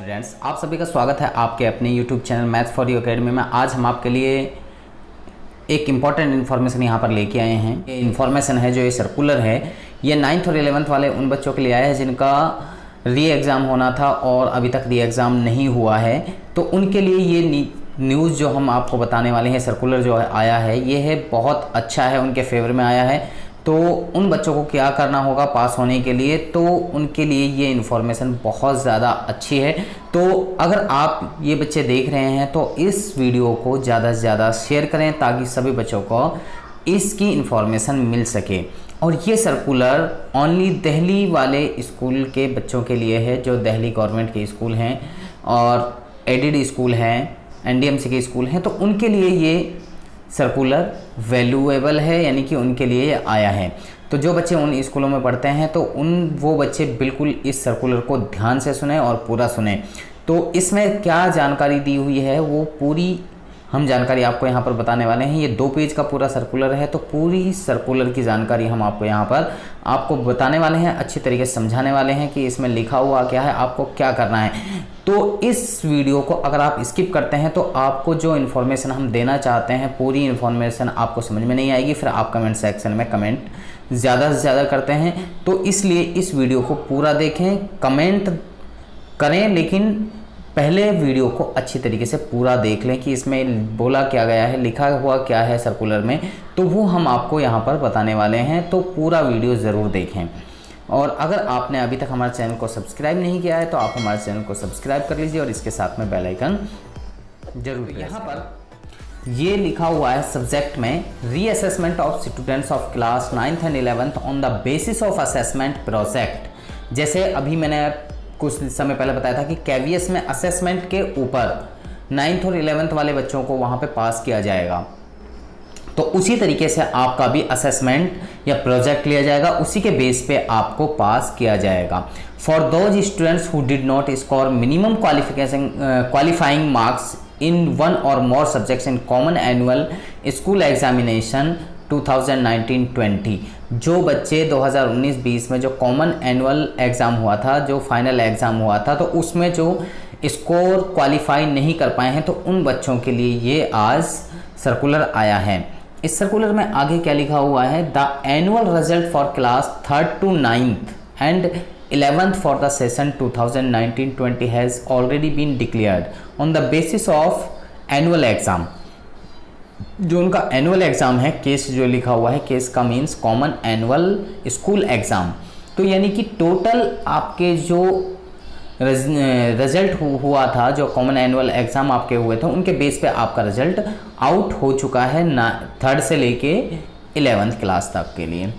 Students, आप सभी का स्वागत है आपके अपने YouTube channel maths for you academy में। आज हम आपके लिए एक इम्पॉर्टेंट इन्फॉर्मेशन यहाँ पर लेके आए हैं। ये इन्फॉर्मेशन है जो ये सर्कुलर है, ये 9th और 11th वाले उन बच्चों के लिए आया है जिनका री एग्ज़ाम होना था और अभी तक री एग्ज़ाम नहीं हुआ है। तो उनके लिए ये न्यूज़ जो हम आपको बताने वाले हैं, सर्कुलर जो आया है, ये है बहुत अच्छा है, उनके फेवर में आया है। तो उन बच्चों को क्या करना होगा पास होने के लिए, तो उनके लिए ये इन्फॉर्मेशन बहुत ज़्यादा अच्छी है। तो अगर आप ये बच्चे देख रहे हैं तो इस वीडियो को ज़्यादा से ज़्यादा शेयर करें ताकि सभी बच्चों को इसकी इन्फॉर्मेशन मिल सके। और ये सर्कुलर ओनली दिल्ली वाले स्कूल के बच्चों के लिए है जो दिल्ली गवर्नमेंट के स्कूल हैं और एडेड स्कूल हैं, एनडीएमसी के स्कूल हैं, तो उनके लिए ये सर्कुलर वैल्यूएबल है, यानी कि उनके लिए ये आया है। तो जो बच्चे उन स्कूलों में पढ़ते हैं तो वो बच्चे बिल्कुल इस सर्कुलर को ध्यान से सुने और पूरा सुने। तो इसमें क्या जानकारी दी हुई है वो पूरी हम जानकारी आपको यहाँ पर बताने वाले हैं। ये 2 पेज का पूरा सर्कुलर है, तो पूरी सर्कुलर की जानकारी हम आपको यहाँ पर आपको बताने वाले हैं, अच्छी तरीके से समझाने वाले हैं कि इसमें लिखा हुआ क्या है, आपको क्या करना है। तो इस वीडियो को अगर आप स्किप करते हैं तो आपको जो इन्फॉर्मेशन हम देना चाहते हैं पूरी इन्फॉर्मेशन आपको समझ में नहीं आएगी, फिर आप कमेंट सेक्शन में कमेंट ज़्यादा से ज़्यादा करते हैं। तो इसलिए इस वीडियो को पूरा देखें, कमेंट करें, लेकिन पहले वीडियो को अच्छी तरीके से पूरा देख लें कि इसमें बोला क्या गया है, लिखा हुआ क्या है सर्कुलर में, तो वो हम आपको यहाँ पर बताने वाले हैं। तो पूरा वीडियो ज़रूर देखें। और अगर आपने अभी तक हमारे चैनल को सब्सक्राइब नहीं किया है तो आप हमारे चैनल को सब्सक्राइब कर लीजिए और इसके साथ में बेल आइकन जरूर। यहाँ पर ये लिखा हुआ है सब्जेक्ट में, reassessment of students of class 9th and 11th on the basis of assessment project. जैसे अभी मैंने कुछ समय पहले बताया था कि केवीएस में असेसमेंट के ऊपर 9th और 11th वाले बच्चों को वहाँ पे पास किया जाएगा, तो उसी तरीके से आपका भी असेसमेंट या प्रोजेक्ट लिया जाएगा, उसी के बेस पे आपको पास किया जाएगा। For those students who did not score minimum qualifying marks in 1 or more subjects in common annual school examination 2019-20, जो बच्चे 2019-20 में जो कॉमन एनुअल एग्ज़ाम हुआ था, जो फाइनल एग्ज़ाम हुआ था, तो उसमें जो स्कोर क्वालिफाई नहीं कर पाए हैं, तो उन बच्चों के लिए ये आज सर्कुलर आया है। इस सर्कुलर में आगे क्या लिखा हुआ है, the annual result for class 3rd to 9th and 11th for the session 2019-20 has already been declared on the basis of annual exam. जो उनका एनुअल एग्ज़ाम है, केस जो लिखा हुआ है, केस का means common annual school exam, तो यानी कि टोटल आपके जो रिजल्ट हुआ था, जो कॉमन एनुअल एग्ज़ाम आपके हुए थे, उनके बेस पे आपका रिजल्ट आउट हो चुका है 3rd से लेके 11th क्लास तक के लिए,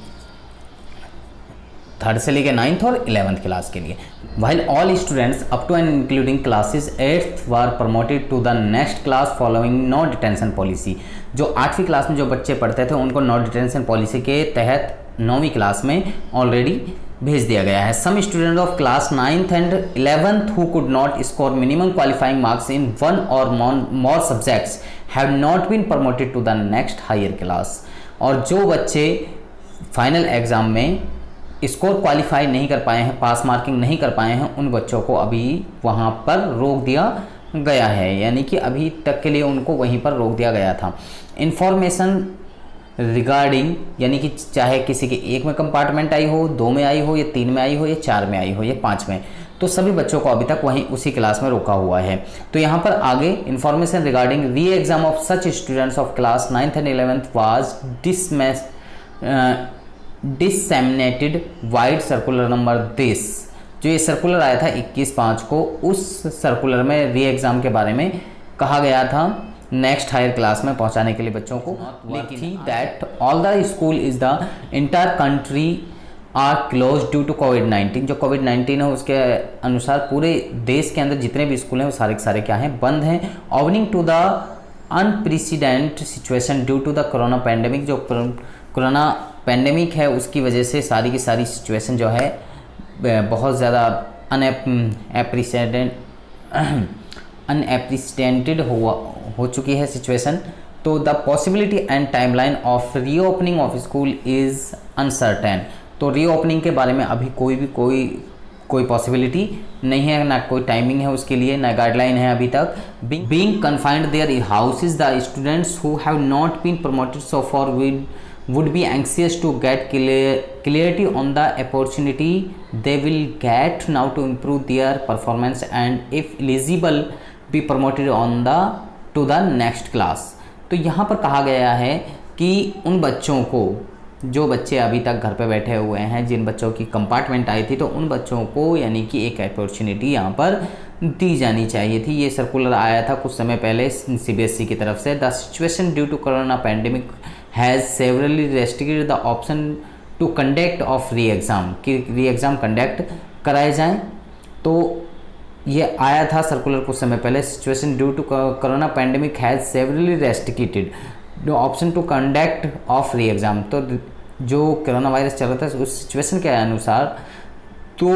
3rd से लेके 9th और 11th क्लास के लिए। While all students up to and including classes 8th were promoted to the next class following no detention policy। जो 8वीं क्लास में जो बच्चे पढ़ते थे उनको नो डिटेंशन पॉलिसी के तहत 9वीं क्लास में ऑलरेडी भेज दिया गया है। Some student of class 9th and 11th who could not score minimum qualifying marks in 1 or more subjects have not been promoted to the next higher class. और जो बच्चे फाइनल एग्ज़ाम में score qualify नहीं कर पाए हैं, पास marking नहीं कर पाए हैं, उन बच्चों को अभी वहाँ पर रोक दिया गया है, यानी कि अभी तक के लिए उनको वहीं पर रोक दिया गया था। इन्फॉर्मेशन रिगार्डिंग, यानी कि चाहे किसी के 1 में कंपार्टमेंट आई हो, 2 में आई हो, या 3 में आई हो, या 4 में आई हो, या 5 में, तो सभी बच्चों को अभी तक वहीं उसी क्लास में रोका हुआ है। तो यहाँ पर आगे information regarding re exam of such students of class 9th and 11th was disseminated vide circular number this. जो ये सर्कुलर आया था 21/5 को, उस सर्कुलर में री एग्ज़ाम के बारे में कहा गया था नेक्स्ट हायर क्लास में पहुंचाने के लिए बच्चों को, लेकिन that all the school is the entire country are closed due to कोविड-19। जो कोविड-19 है उसके अनुसार पूरे देश के अंदर जितने भी स्कूल हैं वो सारे के सारे क्या हैं, बंद हैं। Owing to the unprecedented situation due to the corona pandemic, जो कोरोना पैंडेमिक है उसकी वजह से सारी की सारी सिचुएशन जो है बहुत ज़्यादा अनएप्रिसिडेंटेड हो चुकी है सिचुएशन। तो the possibility and timeline of reopening of school is uncertain. तो रीओपनिंग के बारे में अभी कोई कोई पॉसिबिलिटी नहीं है, ना कोई टाइमिंग है उसके लिए, ना गाइडलाइन है अभी तक। Being confined their houses the students who have not been promoted so for would be anxious to get clarity on the opportunity they will get now to improve their performance and if eligible be promoted on the to the next class। तो यहाँ पर कहा गया है कि उन बच्चों को, जो बच्चे अभी तक घर पे बैठे हुए हैं, जिन बच्चों की कंपार्टमेंट आई थी, तो उन बच्चों को यानी कि एक अपॉर्चुनिटी यहाँ पर दी जानी चाहिए थी। ये सर्कुलर आया था कुछ समय पहले CBSE की तरफ से। The situation due to corona pandemic has severely restricted the option to conduct of re exam, कि री एग्ज़ाम कंडक्ट कराए जाएँ। तो ये आया था सर्कुलर कुछ समय पहले। Situation due to corona pandemic has severely restricted the option to conduct of re exam. तो जो कोरोना वायरस चल रहा था उस सिचुएशन के अनुसार तो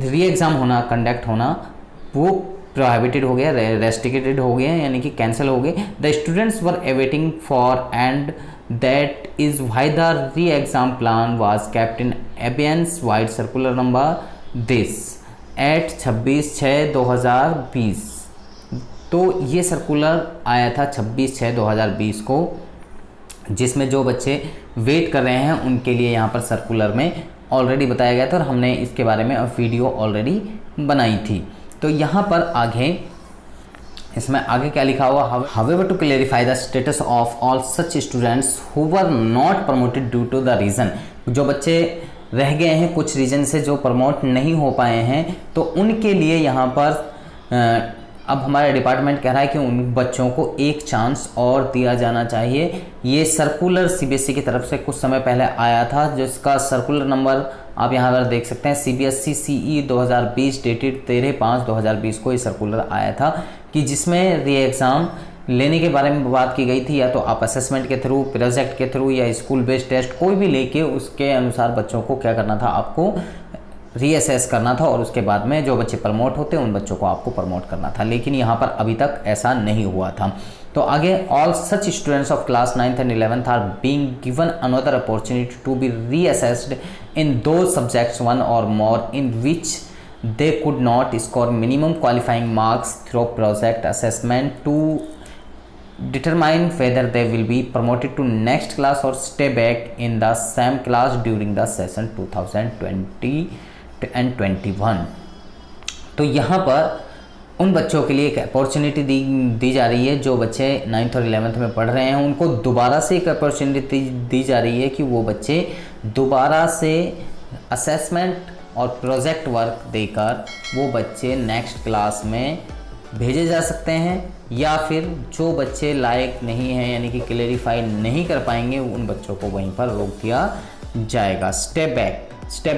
री एग्ज़ाम होना, कंडक्ट होना वो प्रोहिबिटेड हो गया, रेस्ट्रिक्टेड हो गया, यानी कि कैंसिल हो गए। The students were awaiting for and that is why the re exam plan was kept in abeyance vide circular number this at 26/6/2020। तो ये सर्कुलर आया था 26/6/2020 को, जिसमें जो बच्चे वेट कर रहे हैं उनके लिए यहाँ पर सर्कुलर में ऑलरेडी बताया गया था और हमने इसके बारे में वीडियो ऑलरेडी बनाई थी। तो यहाँ पर आगे इसमें आगे क्या लिखा हुआ, however to clarify the status of all such students who were not promoted due to the reason, जो बच्चे रह गए हैं कुछ रीज़न से, जो प्रमोट नहीं हो पाए हैं, तो उनके लिए यहाँ पर अब हमारा डिपार्टमेंट कह रहा है कि उन बच्चों को एक चांस और दिया जाना चाहिए। ये सर्कुलर CBSE की तरफ से कुछ समय पहले आया था, जिसका सर्कुलर नंबर आप यहाँ पर देख सकते हैं। CBSE CE 2020 डेटेड 13/5/2020 को ये सर्कुलर आया था, कि जिसमें री एग्ज़ाम लेने के बारे में बात की गई थी। या तो आप असेसमेंट के थ्रू, प्रोजेक्ट के थ्रू या स्कूल बेस्ड टेस्ट कोई भी लेके उसके अनुसार बच्चों को क्या करना था, आपको रीअसेस करना था और उसके बाद में जो बच्चे प्रमोट होते उन बच्चों को आपको प्रमोट करना था। लेकिन यहाँ पर अभी तक ऐसा नहीं हुआ था। तो आगे, all such students of class 9th and 11th are being given another opportunity to be reassessed in those subjects one or more in which they could not score minimum qualifying marks through project assessment to determine whether they will be promoted to next class or stay back in the same class during the session 2020 and 21। तो यहाँ पर उन बच्चों के लिए एक opportunity दी जा रही है, जो बच्चे 9th और 11th में पढ़ रहे हैं उनको दोबारा से एक अपॉर्चुनिटी दी जा रही है कि वो बच्चे दोबारा से असेसमेंट और प्रोजेक्ट वर्क देकर वो बच्चे नेक्स्ट क्लास में भेजे जा सकते हैं, या फिर जो बच्चे लायक नहीं हैं यानी कि क्लेरिफाई नहीं कर पाएंगे उन बच्चों को वहीं पर रोक दिया जाएगा। स्टेप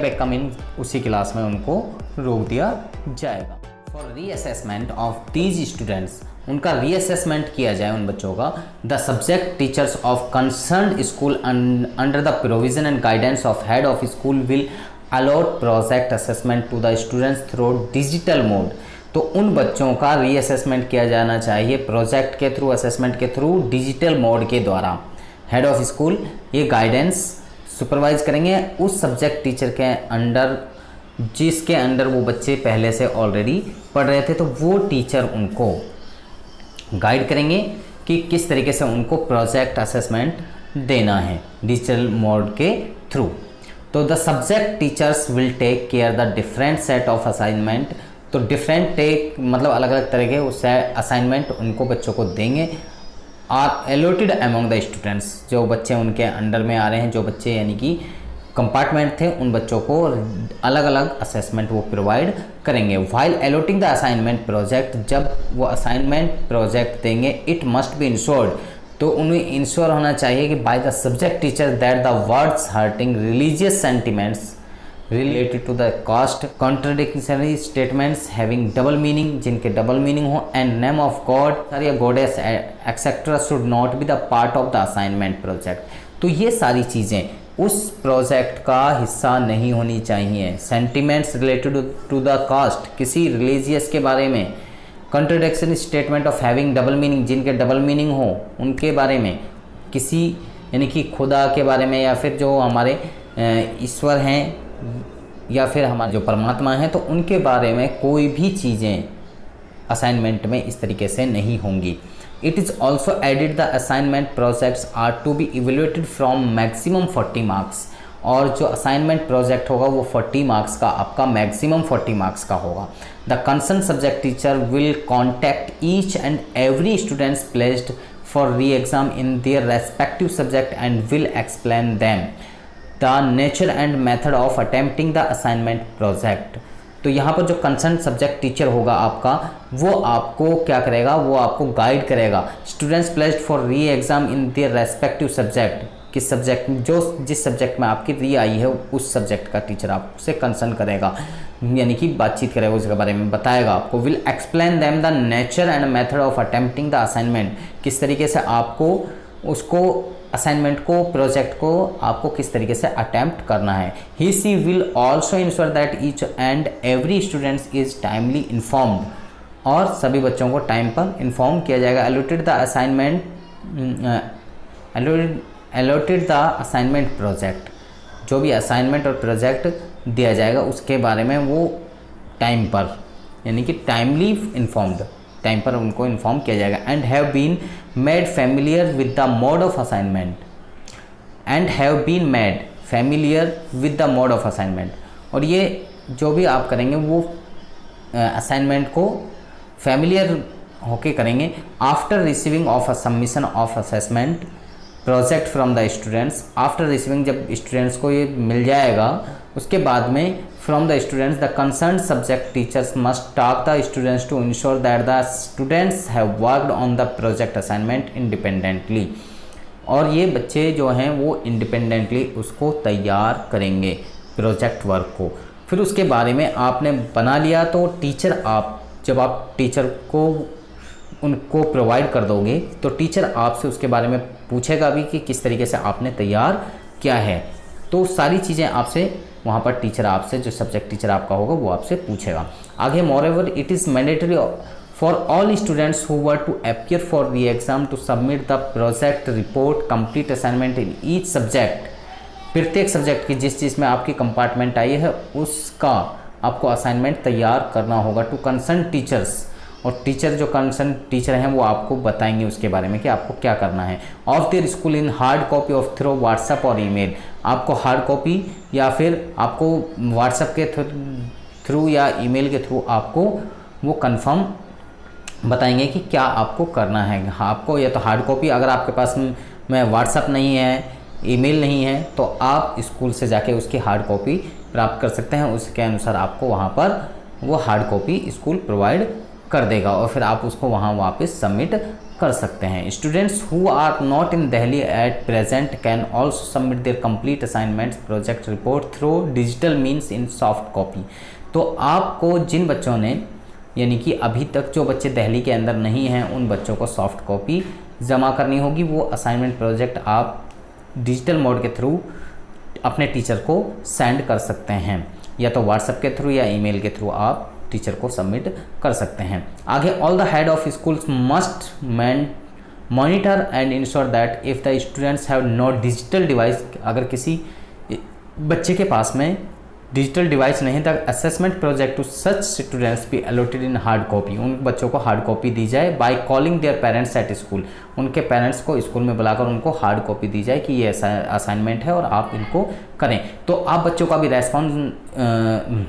बैक का मीन उसी क्लास में उनको रोक दिया जाएगा। For reassessment of these students, उनका रीअसेसमेंट किया जाए उन बच्चों का। The subject teachers of concerned school under the provision and guidance of head of school will allot project assessment to the students through digital mode. तो उन बच्चों का रीअसेसमेंट किया जाना चाहिए प्रोजेक्ट के थ्रू, असेसमेंट के थ्रू, डिजिटल मोड के द्वारा। हेड ऑफ स्कूल ये गाइडेंस सुपरवाइज करेंगे उस सब्जेक्ट टीचर के अंडर जिसके अंडर वो बच्चे पहले से ऑलरेडी पढ़ रहे थे। तो वो टीचर उनको गाइड करेंगे कि किस तरीके से उनको प्रोजेक्ट असेसमेंट देना है डिजिटल मोड के थ्रू। तो the subject teachers will take care the different set of assignment. तो डिफरेंट टेक मतलब अलग अलग तरह के उससे असाइनमेंट उनको बच्चों को देंगे। Are allotted among the students, जो बच्चे उनके अंडर में आ रहे हैं, जो बच्चे यानी कि कंपार्टमेंट थे, उन बच्चों को अलग अलग असेसमेंट वो प्रोवाइड करेंगे। While allotting the assignment project, जब वो असाइनमेंट प्रोजेक्ट देंगे, इट मस्ट बी इंश्योर्ड, तो उन्हें इंश्योर होना चाहिए कि by the subject teacher that the words hurting religious sentiments related to the caste, contradictionary statements having double meaning, जिनके double meaning हो, एंड नेम ऑफ गॉड या goddess etcetera should not be the part of the assignment project. तो ये सारी चीज़ें उस project का हिस्सा नहीं होनी चाहिए। Sentiments related to the caste, किसी रिलीजियस के बारे में, contradiction statement of having double meaning, जिनके डबल मीनिंग हो उनके बारे में, किसी यानी कि खुदा के बारे में या फिर जो हमारे ईश्वर हैं या फिर हमारे जो परमात्मा हैं तो उनके बारे में कोई भी चीज़ें असाइनमेंट में इस तरीके से नहीं होंगी। It is also added the assignment projects are to be evaluated from maximum 40 marks, और जो असाइनमेंट प्रोजेक्ट होगा वो 40 मार्क्स का, आपका मैक्सिमम 40 मार्क्स का होगा। The concern subject teacher will contact each and every students placed for re exam in their respective subject and will explain them the nature and method of attempting the assignment project. तो यहाँ पर जो concern subject teacher होगा आपका, वो आपको क्या करेगा, वो आपको गाइड करेगा। Students placed for re exam in their respective subject, किस सब्जेक्ट, जिस सब्जेक्ट में आपकी री आई है उस सब्जेक्ट का टीचर आपसे कंसर्न करेगा, यानी कि बातचीत करेगा, उसके बारे में बताएगा आपको। Will explain them the nature and method of attempting the assignment, किस तरीके से आपको उसको असाइनमेंट को, प्रोजेक्ट को आपको किस तरीके से अटेम्प्ट करना है। He she will also ensure that each and every students is timely informed, और सभी बच्चों को टाइम पर इन्फॉर्म किया जाएगा। अलॉटेड द असाइनमेंट प्रोजेक्ट, जो भी असाइनमेंट और प्रोजेक्ट दिया जाएगा उसके बारे में वो टाइम पर, यानी कि टाइमली इन्फॉर्म्ड, टाइम पर उनको इन्फॉर्म किया जाएगा। And have been made familiar with the mode of assignment, and have been made familiar with the mode of assignment, और ये जो भी आप करेंगे वो असाइनमेंट को फेमिलियर होके करेंगे। After receiving of a submission of assessment project from the students, after receiving, जब स्टूडेंट्स को ये मिल जाएगा उसके बाद में from the students the concern subject teachers must talk the students to ensure that the students have worked on the project assignment independently, और ये बच्चे जो हैं वो इंडिपेंडेंटली उसको तैयार करेंगे प्रोजेक्ट वर्क को। फिर उसके बारे में आपने बना लिया तो टीचर, आप जब आप टीचर को उनको प्रोवाइड कर दोगे तो टीचर आपसे उसके बारे में पूछेगा भी कि किस तरीके से आपने तैयार किया है। तो सारी चीज़ें आपसे वहाँ पर टीचर आपसे, जो सब्जेक्ट टीचर आपका होगा वो आपसे पूछेगा। आगे moreover it is mandatory for all students who were to appear for re exam to submit the project report complete assignment in each subject, प्रत्येक सब्जेक्ट की जिस चीज़ में आपकी कंपार्टमेंट आई है उसका आपको असाइनमेंट तैयार करना होगा टू कंसर्न टीचर्स, और टीचर जो कंसर्न टीचर हैं वो आपको बताएंगे उसके बारे में कि आपको क्या करना है। Of their school in hard copy of through WhatsApp और ईमेल, आपको हार्ड कॉपी या फिर आपको व्हाट्सएप के थ्रू या ईमेल के थ्रू आपको वो कंफर्म बताएंगे कि क्या आपको करना है। आपको या तो हार्ड कॉपी, अगर आपके पास में व्हाट्सएप नहीं है, ईमेल नहीं है, तो आप स्कूल से जाके उसकी हार्ड कॉपी प्राप्त कर सकते हैं। उसके अनुसार आपको वहाँ पर वो हार्ड कॉपी स्कूल प्रोवाइड कर देगा और फिर आप उसको वहाँ वापस सबमिट कर सकते हैं। Students who are not in Delhi at present can also submit their complete assignments project report through digital means in soft copy. तो आपको जिन बच्चों ने, यानी कि अभी तक जो बच्चे दिल्ली के अंदर नहीं हैं, उन बच्चों को सॉफ्ट कॉपी जमा करनी होगी। वो असाइनमेंट प्रोजेक्ट आप डिजिटल मोड के थ्रू अपने टीचर को सेंड कर सकते हैं, या तो व्हाट्सएप के थ्रू या ईमेल के थ्रू आप टीचर को सबमिट कर सकते हैं। आगे all the head of schools must monitor and ensure that if the students have no digital device, अगर किसी बच्चे के पास में डिजिटल डिवाइस नहीं था, assessment project to such students be allotted in hard copy, उन बच्चों को हार्ड कॉपी दी जाए। By calling their parents at school, उनके पेरेंट्स को स्कूल में बुलाकर उनको हार्ड कॉपी दी जाए कि ये असाइनमेंट है और आप इनको करें। तो आप बच्चों का भी रेस्पॉन्स,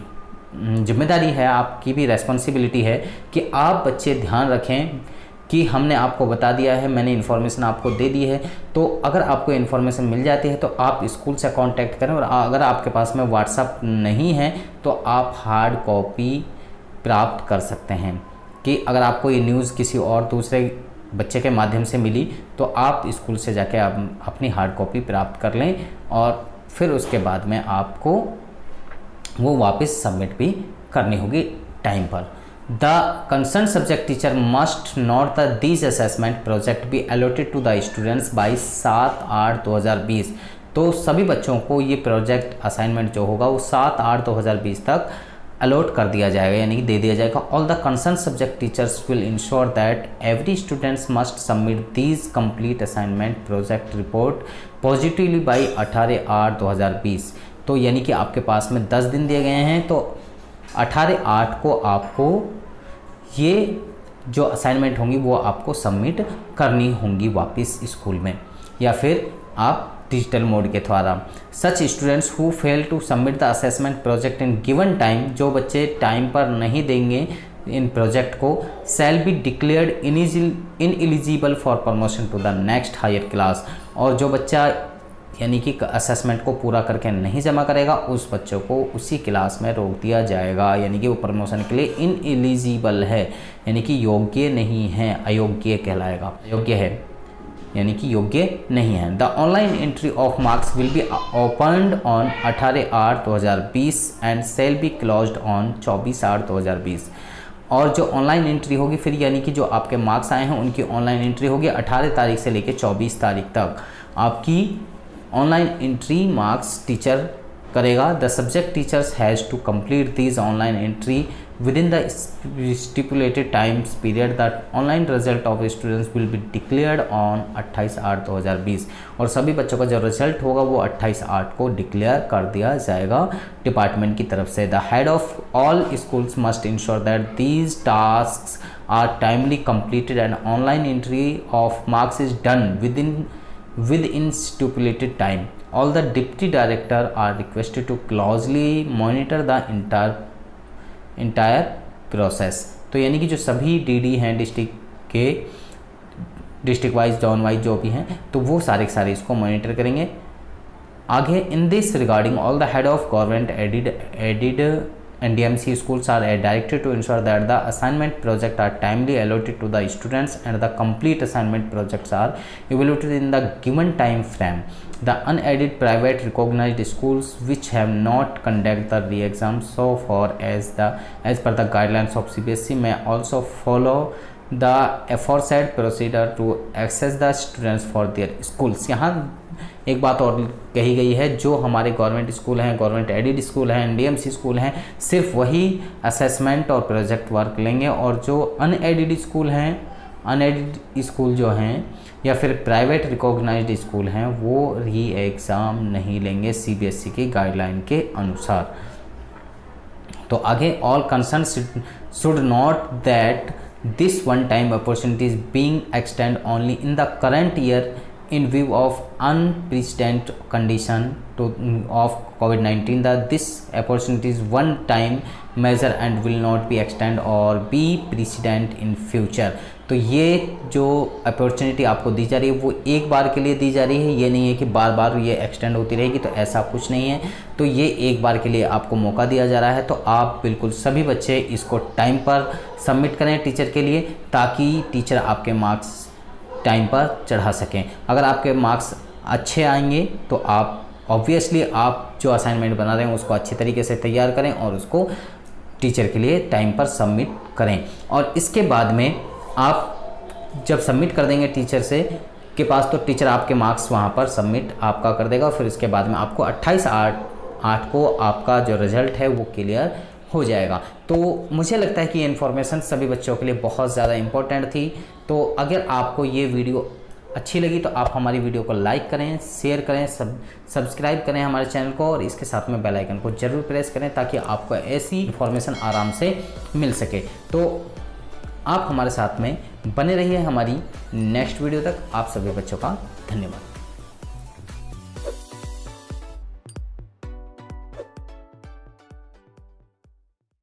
जिम्मेदारी है, आपकी भी रेस्पॉन्सिबिलिटी है कि आप बच्चे ध्यान रखें कि हमने आपको बता दिया है, मैंने इन्फॉर्मेशन आपको दे दी है, तो अगर आपको इन्फॉर्मेशन मिल जाती है तो आप स्कूल से कांटेक्ट करें। और अगर आपके पास में व्हाट्सएप नहीं है तो आप हार्ड कॉपी प्राप्त कर सकते हैं कि अगर आपको ये न्यूज़ किसी और दूसरे बच्चे के माध्यम से मिली तो आप स्कूल से जाके आप अपनी हार्ड कॉपी प्राप्त कर लें और फिर उसके बाद में आपको वो वापस सबमिट भी करनी होगी टाइम पर। The concern subject teacher must note the these assessment project be allotted to the students by 7/8/2020। तो सभी बच्चों को ये प्रोजेक्ट असाइनमेंट जो होगा वो 7/8/2020 तक अलॉट कर दिया जाएगा, यानी कि दे दिया जाएगा। All the concern subject teachers will ensure that every students must submit these complete assignment project report positively by 18/8/2020। तो यानी कि आपके पास में 10 दिन दिए गए हैं, तो 18/8 को आपको ये जो असाइनमेंट होंगी वो आपको सबमिट करनी होंगी वापस स्कूल में, या फिर आप डिजिटल मोड के द्वारा। Such students who fail to submit the assessment project in given time, जो बच्चे टाइम पर नहीं देंगे इन प्रोजेक्ट को, shall be declared ineligible for promotion to the next higher class. और जो बच्चा यानी कि असेसमेंट को पूरा करके नहीं जमा करेगा उस बच्चों को उसी क्लास में रोक दिया जाएगा, यानी कि वो प्रमोशन के लिए इनएलिजिबल है, यानी कि योग्य नहीं है, अयोग्य कहलाएगा। अयोग्य है यानी कि योग्य नहीं है। The online entry of marks will be opened on 18/8/2020 and shall be closed on 24/8/2020। और जो ऑनलाइन एंट्री होगी फिर यानी कि जो आपके मार्क्स आए हैं उनकी ऑनलाइन एंट्री होगी 18 तारीख से लेकर 24 तारीख तक। आपकी ऑनलाइन एंट्री मार्क्स टीचर करेगा। The subject teachers has to complete this online entry within the stipulated time period. That online result of students will be declared on 28/8/2020 और सभी बच्चों का जो रिजल्ट होगा वो 28/8 को डिक्लेयर कर दिया जाएगा डिपार्टमेंट की तरफ से। The head of all schools must ensure that these tasks are timely completed and online entry of marks is done within stipulated time. All the deputy director are requested to closely monitor the entire process. तो यानी कि जो सभी DD हैं district wise John wise जो भी हैं तो वो सारे के सारे इसको मॉनिटर करेंगे। आगे in this regarding all the head of government added NDMC schools are directed to ensure that the assignment projects are timely allotted to the students and the complete assignment projects are evaluated in the given time frame. The unaided private recognized schools which have not conducted the re-exam so far as per the guidelines of CBSE may also follow the aforesaid procedure to access the students for their schools. यहाँ एक बात और कही गई है, जो हमारे government school हैं, गवर्नमेंट एडिड स्कूल हैं, NDMC स्कूल हैं, सिर्फ वही असेसमेंट और प्रोजेक्ट वर्क लेंगे, और जो अनएडिड स्कूल हैं, अनएडिड स्कूल जो हैं या फिर प्राइवेट रिकॉग्नाइज्ड स्कूल हैं वो री एग्ज़ाम नहीं लेंगे CBSE की गाइडलाइन के अनुसार। तो आगे all concern should note that this one time opportunities being extend only in the current year in view of unprecedented condition of COVID-19. This opportunity is one time measure and will not be extend or be precedent in future. तो ये जो opportunity आपको दी जा रही है वो एक बार के लिए दी जा रही है, ये नहीं है कि बार बार ये एक्सटेंड होती रहेगी, तो ऐसा कुछ नहीं है। तो ये एक बार के लिए आपको मौका दिया जा रहा है, तो आप बिल्कुल सभी बच्चे इसको टाइम पर सबमिट करें टीचर के लिए, ताकि टीचर आपके मार्क्स टाइम पर चढ़ा सकें। अगर आपके मार्क्स अच्छे आएंगे तो आप ऑब्वियसली आप जो असाइनमेंट बना रहे हैं उसको अच्छी तरीके से तैयार करें और उसको टीचर के लिए टाइम पर सबमिट करें। और इसके बाद में आप जब सबमिट कर देंगे टीचर से के पास, तो टीचर आपके मार्क्स वहाँ पर सबमिट आपका कर देगा। फिर इसके बाद में आपको 28/8 को आपका जो रिज़ल्ट है वो क्लियर हो जाएगा। तो मुझे लगता है कि ये इन्फॉर्मेशन सभी बच्चों के लिए बहुत ज़्यादा इम्पोर्टेंट थी। तो अगर आपको ये वीडियो अच्छी लगी तो आप हमारी वीडियो को लाइक करें, शेयर करें, सब्सक्राइब करें हमारे चैनल को, और इसके साथ में बेल आइकन को ज़रूर प्रेस करें ताकि आपको ऐसी इन्फॉर्मेशन आराम से मिल सके। तो आप हमारे साथ में बने रहिए हमारी नेक्स्ट वीडियो तक। आप सभी बच्चों का धन्यवाद।